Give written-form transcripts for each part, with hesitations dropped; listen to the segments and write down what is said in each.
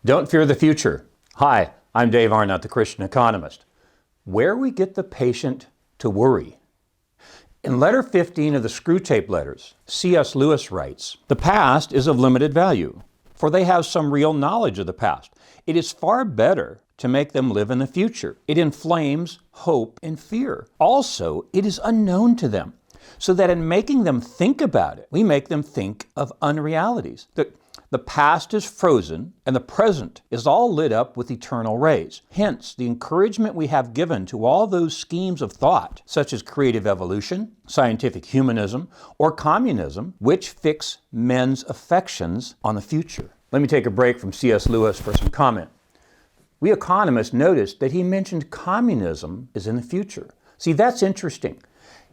Don't fear the future. Hi, I'm Dave Arnott, the Christian Economist. Where we get the patient to worry. In letter 15 of the Screwtape Letters, C.S. Lewis writes, "The past is of limited value, for they have some real knowledge of the past. It is far better to make them live in the future. It inflames hope and fear. Also, it is unknown to them, so that in making them think about it, we make them think of unrealities. The past is frozen, and the present is all lit up with eternal rays. Hence, the encouragement we have given to all those schemes of thought, such as creative evolution, scientific humanism, or communism, which fix men's affections on the future." Let me take a break from C.S. Lewis for some comment. We economists noticed that he mentioned communism is in the future. See, that's interesting.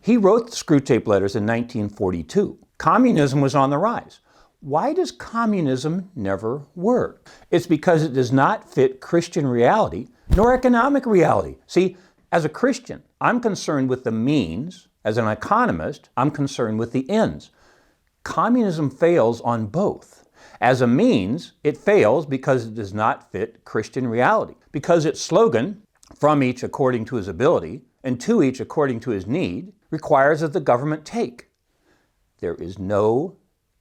He wrote the Screwtape Letters in 1942. Communism was on the rise. Why does communism never work? It's because it does not fit Christian reality nor economic reality. See, as a Christian, I'm concerned with the means. As an economist, I'm concerned with the ends. Communism fails on both. As a means, it fails because it does not fit Christian reality. Because its slogan, "From each according to his ability, and to each according to his need," requires that the government take. There is no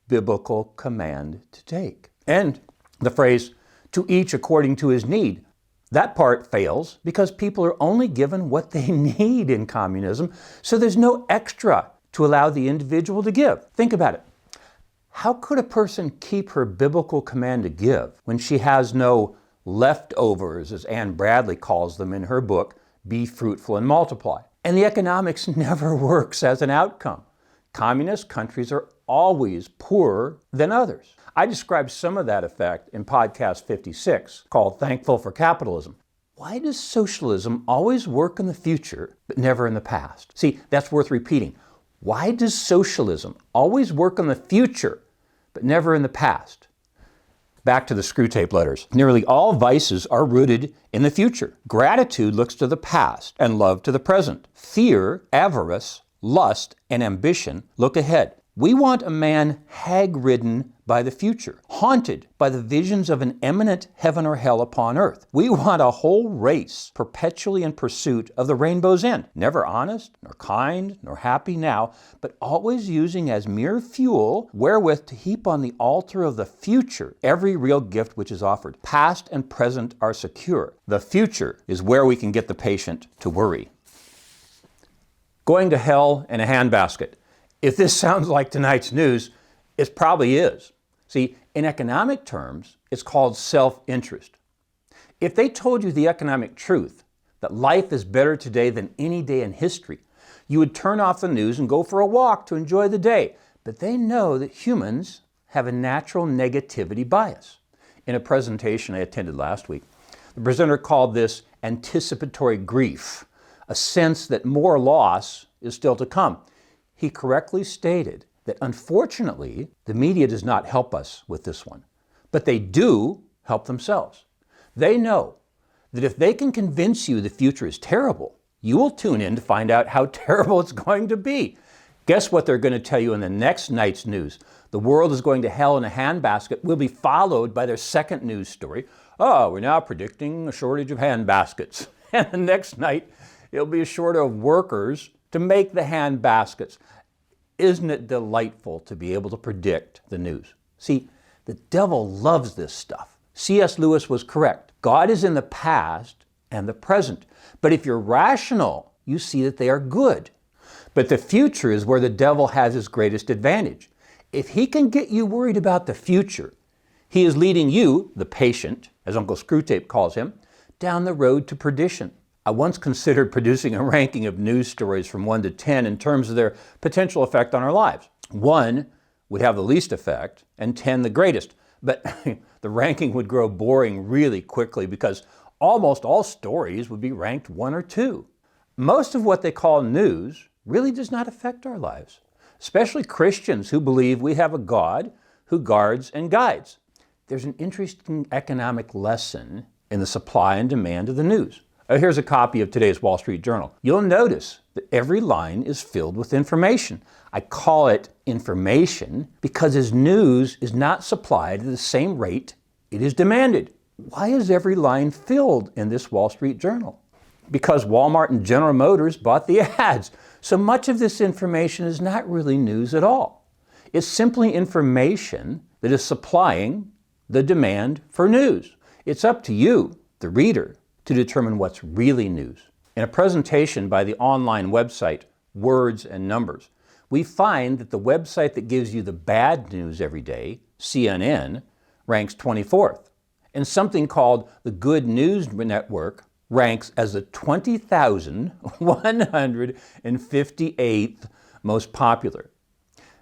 biblical command to take. And the phrase, "to each according to his need," that part fails because people are only given what they need in communism, so there's no extra to allow the individual to give. Think about it. How could a person keep her biblical command to give when she has no leftovers, as Anne Bradley calls them in her book, "Be Fruitful and Multiply"? And the economics never works as an outcome. Communist countries are always poorer than others. I described some of that effect in podcast 56, called "Thankful for Capitalism." Why does socialism always work in the future, but never in the past? See, that's worth repeating. Why does socialism always work in the future, but never in the past? Back to the Screwtape Letters. Nearly all vices are rooted in the future. Gratitude looks to the past and love to the present. Fear, avarice, lust, and ambition look ahead. We want a man hag-ridden by the future, haunted by the visions of an imminent heaven or hell upon earth. We want a whole race perpetually in pursuit of the rainbow's end, never honest, nor kind, nor happy now, but always using as mere fuel wherewith to heap on the altar of the future every real gift which is offered. Past and present are secure. The future is where we can get the patient to worry. Going to hell in a handbasket. If this sounds like tonight's news, it probably is. See, in economic terms, it's called self-interest. If they told you the economic truth, that life is better today than any day in history, you would turn off the news and go for a walk to enjoy the day. But they know that humans have a natural negativity bias. In a presentation I attended last week, the presenter called this anticipatory grief, a sense that more loss is still to come. He correctly stated that unfortunately, the media does not help us with this one, but they do help themselves. They know that if they can convince you the future is terrible, you will tune in to find out how terrible it's going to be. Guess what they're going to tell you in the next night's news? The world is going to hell in a handbasket will be followed by their second news story. "Oh, we're now predicting a shortage of handbaskets." And the next night, it'll be a shortage of workers to make the hand baskets. Isn't it delightful to be able to predict the news? See, the devil loves this stuff. C.S. Lewis was correct. God is in the past and the present. But if you're rational, you see that they are good. But the future is where the devil has his greatest advantage. If he can get you worried about the future, he is leading you, the patient, as Uncle Screwtape calls him, down the road to perdition. I once considered producing a ranking of news stories from 1 to 10 in terms of their potential effect on our lives. 1 would have the least effect and 10 the greatest. But the ranking would grow boring really quickly because almost all stories would be ranked 1 or 2. Most of what they call news really does not affect our lives, especially Christians who believe we have a God who guards and guides. There's an interesting economic lesson in the supply and demand of the news. Here's a copy of today's Wall Street Journal. You'll notice that every line is filled with information. I call it information because his news is not supplied at the same rate it is demanded. Why is every line filled in this Wall Street Journal? Because Walmart and General Motors bought the ads. So much of this information is not really news at all. It's simply information that is supplying the demand for news. It's up to you, the reader, to determine what's really news. In a presentation by the online website Words and Numbers, we find that the website that gives you the bad news every day, CNN, ranks 24th. And something called the Good News Network ranks as the 20,158th most popular.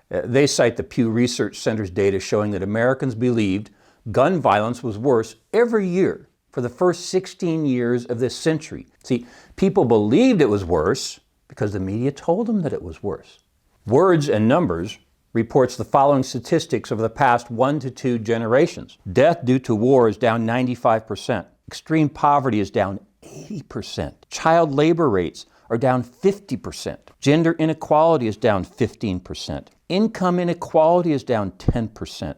They cite the Pew Research Center's data showing that Americans believed gun violence was worse every year for the first 16 years of this century. See, people believed it was worse because the media told them that it was worse. Words and Numbers reports the following statistics over the past 1 to 2 generations. Death due to war is down 95%. Extreme poverty is down 80%. Child labor rates are down 50%. Gender inequality is down 15%. Income inequality is down 10%.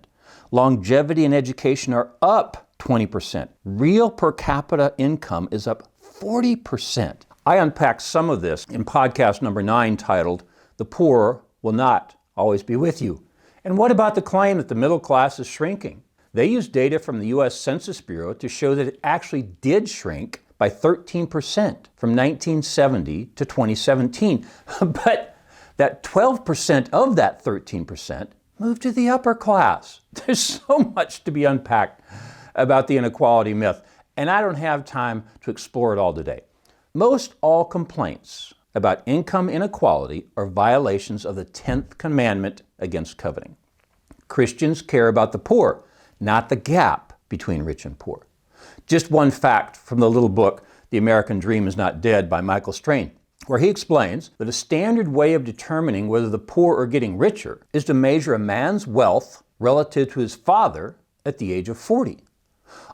Longevity and education are up 20%. Real per capita income is up 40%. I unpacked some of this in podcast number 9 titled, "The Poor Will Not Always Be With You." And what about the claim that the middle class is shrinking? They used data from the U.S. Census Bureau to show that it actually did shrink by 13% from 1970 to 2017. But that 12% of that 13% moved to the upper class. There's so much to be unpacked about the inequality myth, and I don't have time to explore it all today. Most all complaints about income inequality are violations of the 10th commandment against coveting. Christians care about the poor, not the gap between rich and poor. Just one fact from the little book, The American Dream is Not Dead by Michael Strain, where he explains that a standard way of determining whether the poor are getting richer is to measure a man's wealth relative to his father at the age of 40.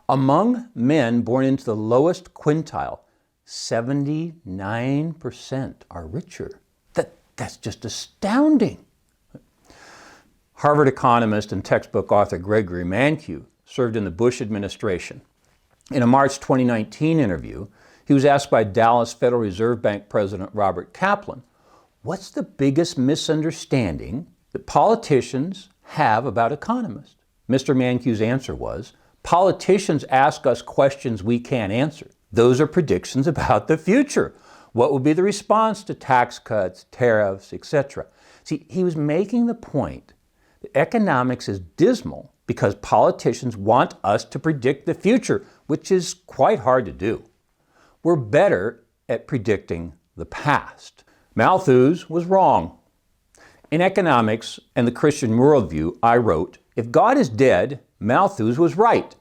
Among men born into the lowest quintile, 79% are richer. That's just astounding. Harvard economist and textbook author Gregory Mankiw served in the Bush administration. In a March 2019 interview, he was asked by Dallas Federal Reserve Bank President Robert Kaplan, "What's the biggest misunderstanding that politicians have about economists?" Mr. Mankiw's answer was, "Politicians ask us questions we can't answer. Those are predictions about the future. What will be the response to tax cuts, tariffs, etc.?" See, he was making the point that economics is dismal because politicians want us to predict the future, which is quite hard to do. We're better at predicting the past. Malthus was wrong. In Economics and the Christian Worldview, I wrote, "If God is dead, Malthus was right."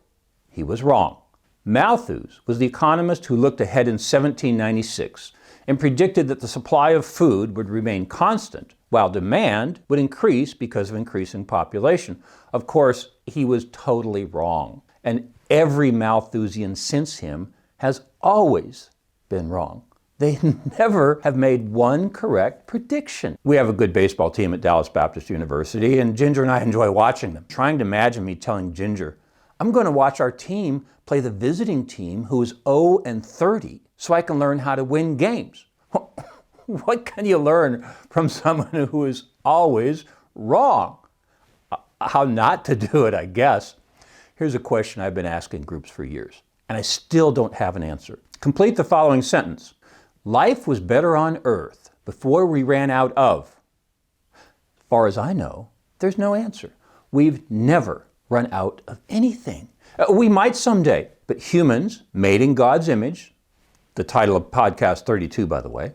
He was wrong. Malthus was the economist who looked ahead in 1796 and predicted that the supply of food would remain constant while demand would increase because of increasing population. Of course, he was totally wrong. And every Malthusian since him has always been wrong. They never have made one correct prediction. We have a good baseball team at Dallas Baptist University, and Ginger and I enjoy watching them. Trying to imagine me telling Ginger, "I'm going to watch our team play the visiting team who is 0-30 so I can learn how to win games." What can you learn from someone who is always wrong? How not to do it, I guess. Here's a question I've been asking groups for years, and I still don't have an answer. Complete the following sentence. Life was better on Earth before we ran out of. As far as I know, there's no answer. We've never run out of anything. We might someday, but humans, made in God's image, the title of podcast 32, by the way,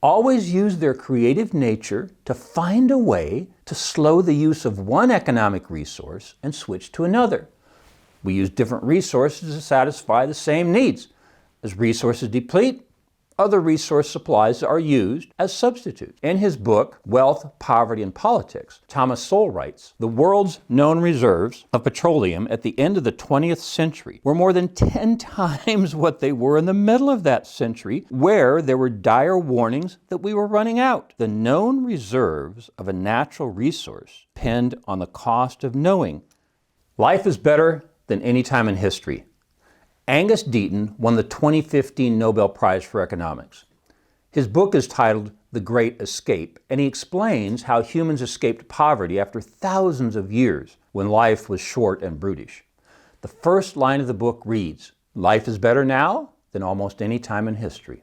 always use their creative nature to find a way to slow the use of one economic resource and switch to another. We use different resources to satisfy the same needs. As resources deplete, other resource supplies are used as substitutes. In his book, Wealth, Poverty, and Politics, Thomas Sowell writes, "The world's known reserves of petroleum at the end of the 20th century were more than 10 times what they were in the middle of that century, where there were dire warnings that we were running out. The known reserves of a natural resource depend on the cost of knowing." Life is better than any time in history. Angus Deaton won the 2015 Nobel Prize for Economics. His book is titled The Great Escape, and he explains how humans escaped poverty after thousands of years when life was short and brutish. The first line of the book reads, "Life is better now than almost any time in history."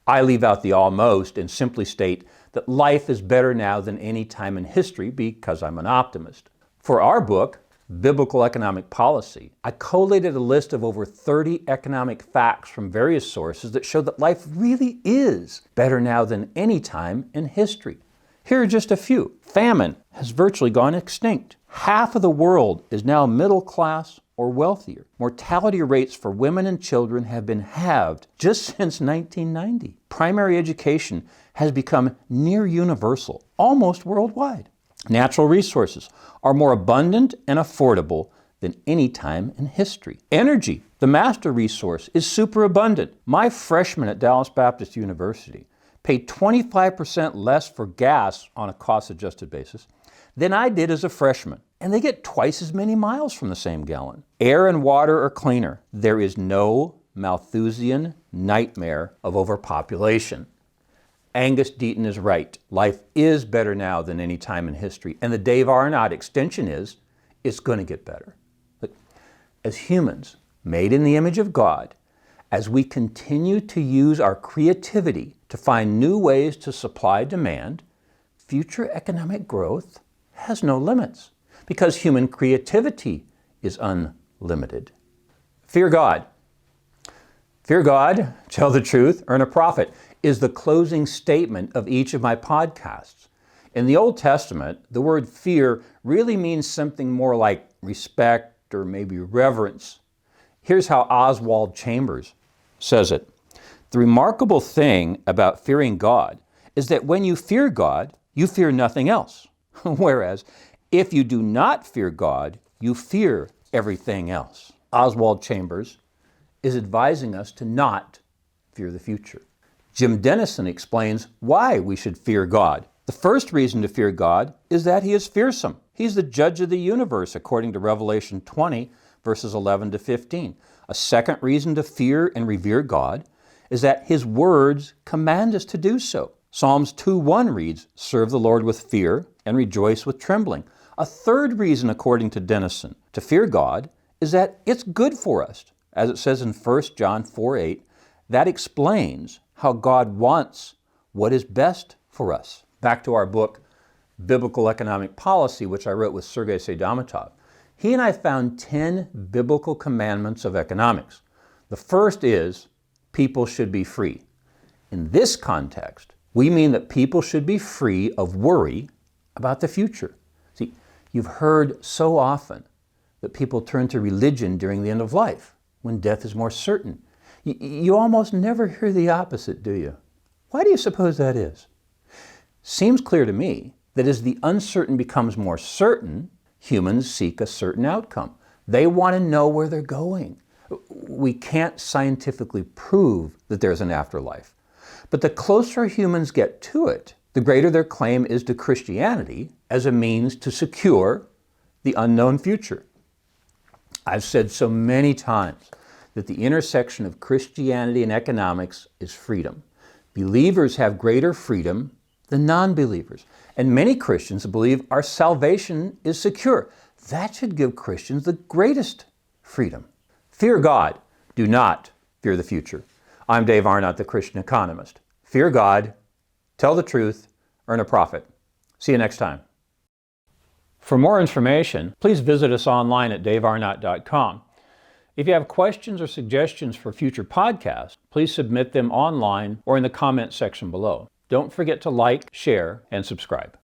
I leave out the almost and simply state that life is better now than any time in history because I'm an optimist. For our book, Biblical Economic Policy, I collated a list of over 30 economic facts from various sources that show that life really is better now than any time in history. Here are just a few. Famine has virtually gone extinct. Half of the world is now middle class or wealthier. Mortality rates for women and children have been halved just since 1990. Primary education has become near universal, almost worldwide. Natural resources are more abundant and affordable than any time in history. Energy, the master resource, is superabundant. My freshmen at Dallas Baptist University paid 25% less for gas on a cost-adjusted basis than I did as a freshman, and they get twice as many miles from the same gallon. Air and water are cleaner. There is no Malthusian nightmare of overpopulation. Angus Deaton is right. Life is better now than any time in history. And the Dave Arnott extension is, it's going to get better. But as humans, made in the image of God, as we continue to use our creativity to find new ways to supply demand, future economic growth has no limits because human creativity is unlimited. Fear God. Fear God, tell the truth, earn a profit, is the closing statement of each of my podcasts. In the Old Testament, the word fear really means something more like respect or maybe reverence. Here's how Oswald Chambers says it. The remarkable thing about fearing God is that when you fear God, you fear nothing else. Whereas if you do not fear God, you fear everything else. Oswald Chambers is advising us to not fear the future. Jim Dennison explains why we should fear God. The first reason to fear God is that He is fearsome. He's the judge of the universe, according to Revelation 20, verses 11 to 15. A second reason to fear and revere God is that His words command us to do so. Psalms 2:1 reads, "Serve the Lord with fear and rejoice with trembling." A third reason, according to Dennison, to fear God is that it's good for us. As it says in 1 John 4:8, that explains how God wants what is best for us. Back to our book, Biblical Economic Policy, which I wrote with Sergei Seidamatov. He and I found 10 biblical commandments of economics. The first is, people should be free. In this context, we mean that people should be free of worry about the future. See, you've heard so often that people turn to religion during the end of life, when death is more certain. You almost never hear the opposite, do you? Why do you suppose that is? Seems clear to me that as the uncertain becomes more certain, humans seek a certain outcome. They want to know where they're going. We can't scientifically prove that there's an afterlife. But the closer humans get to it, the greater their claim is to Christianity as a means to secure the unknown future. I've said so many times that the intersection of Christianity and economics is freedom. Believers have greater freedom than non-believers. And many Christians believe our salvation is secure. That should give Christians the greatest freedom. Fear God. Do not fear the future. I'm Dave Arnott, the Christian Economist. Fear God, tell the truth, earn a profit. See you next time. For more information, please visit us online at davearnott.com. If you have questions or suggestions for future podcasts, please submit them online or in the comment section below. Don't forget to like, share, and subscribe.